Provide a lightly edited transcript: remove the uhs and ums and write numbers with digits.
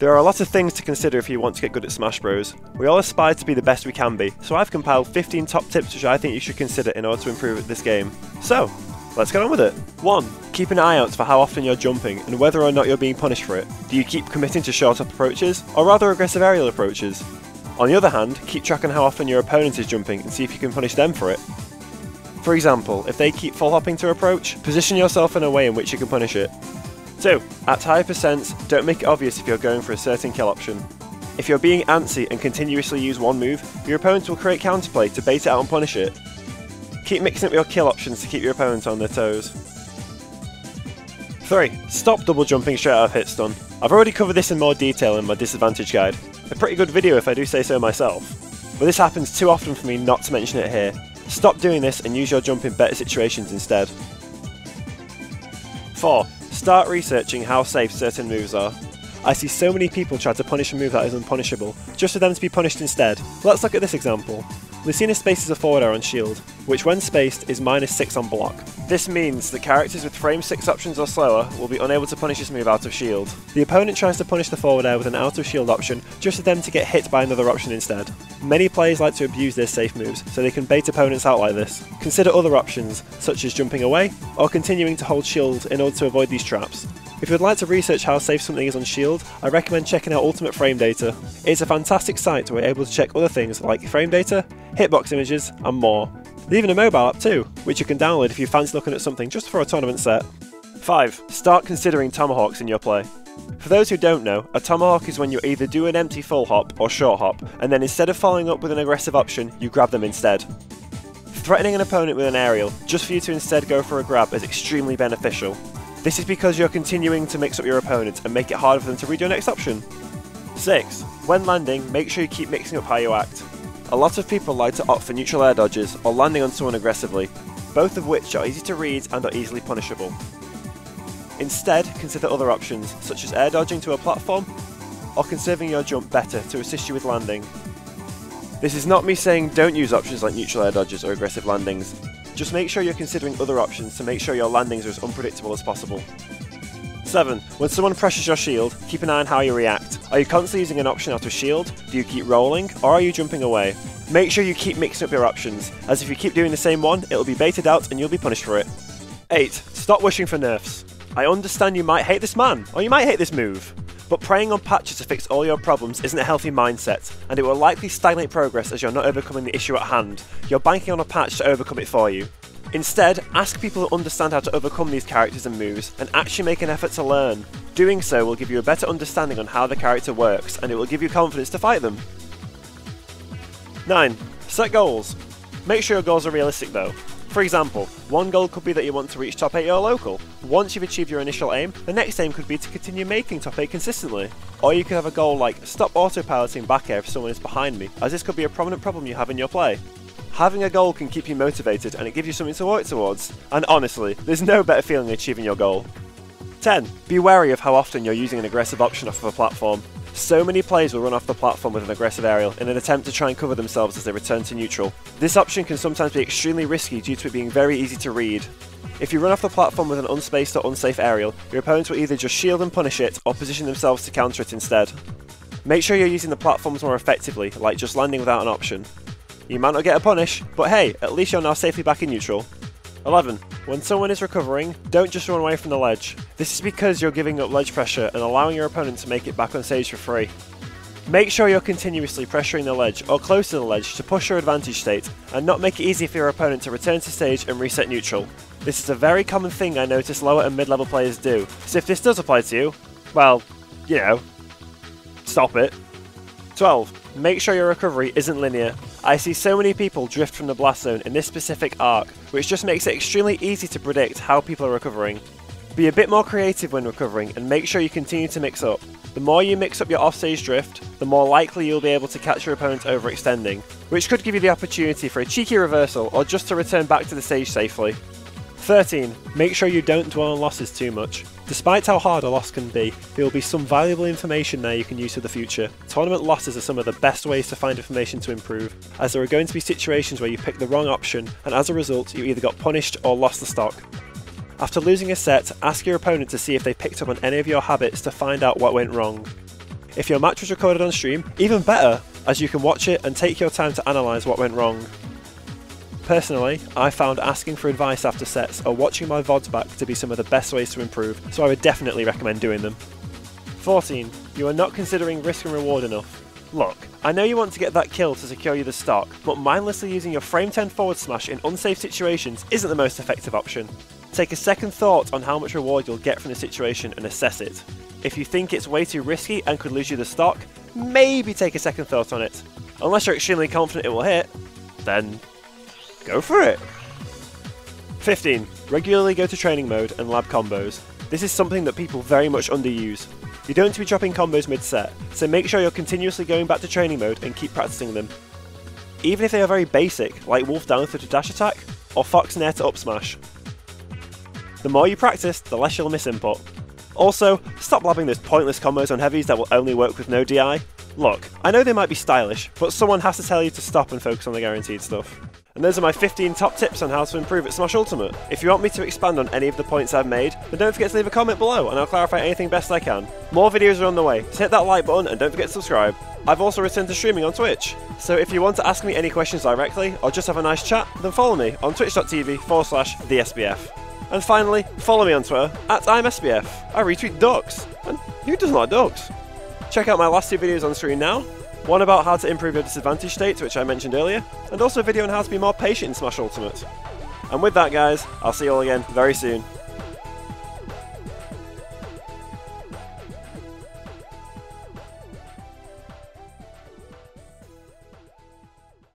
There are a lot of things to consider if you want to get good at Smash Bros. We all aspire to be the best we can be, so I've compiled 15 top tips which I think you should consider in order to improve at this game. So, let's get on with it. 1. Keep an eye out for how often you're jumping and whether or not you're being punished for it. Do you keep committing to short up approaches, or rather aggressive aerial approaches? On the other hand, keep track on how often your opponent is jumping and see if you can punish them for it. For example, if they keep full hopping to approach, position yourself in a way in which you can punish it. 2. At higher percents, don't make it obvious if you're going for a certain kill option. If you're being antsy and continuously use one move, your opponent will create counterplay to bait it out and punish it. Keep mixing up your kill options to keep your opponent on their toes. 3. Stop double jumping straight out of hitstun. I've already covered this in more detail in my disadvantage guide. A pretty good video if I do say so myself. But this happens too often for me not to mention it here. Stop doing this and use your jump in better situations instead. 4. Start researching how safe certain moves are. I see so many people try to punish a move that is unpunishable, just for them to be punished instead. Let's look at this example. Lucina spaces a forward air on shield, which when spaced is -6 on block. This means that characters with frame 6 options or slower will be unable to punish this move out of shield. The opponent tries to punish the forward air with an out of shield option just for them to get hit by another option instead. Many players like to abuse their safe moves, so they can bait opponents out like this. Consider other options, such as jumping away, or continuing to hold shield in order to avoid these traps. If you would like to research how safe something is on shield, I recommend checking out Ultimate Frame Data. It's a fantastic site where you're able to check other things like frame data, hitbox images, and more. There's even a mobile app too, which you can download if you fancy looking at something just for a tournament set. 5. Start considering tomahawks in your play. For those who don't know, a tomahawk is when you either do an empty full hop or short hop, and then instead of following up with an aggressive option, you grab them instead. Threatening an opponent with an aerial, just for you to instead go for a grab, is extremely beneficial. This is because you're continuing to mix up your opponent and make it harder for them to read your next option. 6. When landing, make sure you keep mixing up how you act. A lot of people like to opt for neutral air dodges or landing on someone aggressively, both of which are easy to read and are easily punishable. Instead, consider other options, such as air dodging to a platform, or conserving your jump better to assist you with landing. This is not me saying don't use options like neutral air dodges or aggressive landings. Just make sure you're considering other options to make sure your landings are as unpredictable as possible. 7. When someone pressures your shield, keep an eye on how you react. Are you constantly using an option out of shield? Do you keep rolling? Or are you jumping away? Make sure you keep mixing up your options, as if you keep doing the same one, it'll be baited out and you'll be punished for it. 8. Stop wishing for nerfs. I understand you might hate this man, or you might hate this move, but preying on patches to fix all your problems isn't a healthy mindset, and it will likely stagnate progress as you're not overcoming the issue at hand. You're banking on a patch to overcome it for you. Instead, ask people who understand how to overcome these characters and moves, and actually make an effort to learn. Doing so will give you a better understanding on how the character works, and it will give you confidence to fight them. 9. Set goals. Make sure your goals are realistic though. For example, one goal could be that you want to reach top 8 your local. Once you've achieved your initial aim, the next aim could be to continue making top 8 consistently. Or you could have a goal like, stop autopiloting back air if someone is behind me, as this could be a prominent problem you have in your play. Having a goal can keep you motivated and it gives you something to work towards. And honestly, there's no better feeling than achieving your goal. 10. Be wary of how often you're using an aggressive option off of a platform. So many players will run off the platform with an aggressive aerial in an attempt to try and cover themselves as they return to neutral. This option can sometimes be extremely risky due to it being very easy to read. If you run off the platform with an unspaced or unsafe aerial, your opponents will either just shield and punish it or position themselves to counter it instead. Make sure you're using the platforms more effectively, like just landing without an option. You might not get a punish, but hey, at least you're now safely back in neutral. 11. When someone is recovering, don't just run away from the ledge. This is because you're giving up ledge pressure and allowing your opponent to make it back on stage for free. Make sure you're continuously pressuring the ledge or close to the ledge to push your advantage state and not make it easy for your opponent to return to stage and reset neutral. This is a very common thing I notice lower and mid-level players do, so if this does apply to you, well, you know, stop it. 12. Make sure your recovery isn't linear. I see so many people drift from the blast zone in this specific arc, which just makes it extremely easy to predict how people are recovering. Be a bit more creative when recovering and make sure you continue to mix up. The more you mix up your offstage drift, the more likely you'll be able to catch your opponent overextending, which could give you the opportunity for a cheeky reversal or just to return back to the stage safely. 13. Make sure you don't dwell on losses too much. Despite how hard a loss can be, there will be some valuable information there you can use for the future. Tournament losses are some of the best ways to find information to improve, as there are going to be situations where you picked the wrong option and as a result you either got punished or lost the stock. After losing a set, ask your opponent to see if they picked up on any of your habits to find out what went wrong. If your match was recorded on stream, even better, as you can watch it and take your time to analyse what went wrong. Personally, I found asking for advice after sets or watching my VODs back to be some of the best ways to improve, so I would definitely recommend doing them. 14. You are not considering risk and reward enough. Look, I know you want to get that kill to secure you the stock, but mindlessly using your frame 10 forward smash in unsafe situations isn't the most effective option. Take a second thought on how much reward you'll get from the situation and assess it. If you think it's way too risky and could lose you the stock, maybe take a second thought on it. Unless you're extremely confident it will hit, then go for it. 15. Regularly go to training mode and lab combos. This is something that people very much underuse. You don't want to be dropping combos mid-set, so make sure you're continuously going back to training mode and keep practicing them. Even if they are very basic, like Wolf down through to dash attack, or Fox nair to up smash. The more you practice, the less you'll miss input. Also, stop labbing those pointless combos on heavies that will only work with no DI. Look, I know they might be stylish, but someone has to tell you to stop and focus on the guaranteed stuff. And those are my 15 top tips on how to improve at Smash Ultimate. If you want me to expand on any of the points I've made, then don't forget to leave a comment below and I'll clarify anything best I can. More videos are on the way, so hit that like button and don't forget to subscribe. I've also returned to streaming on Twitch, so if you want to ask me any questions directly or just have a nice chat, then follow me on twitch.tv/thesbf. And finally, follow me on Twitter @I'mSBF. I retweet ducks, and who doesn't like ducks? Check out my last 2 videos on screen now. One about how to improve your disadvantage states, which I mentioned earlier, and also a video on how to be more patient in Smash Ultimate. And with that guys, I'll see you all again very soon.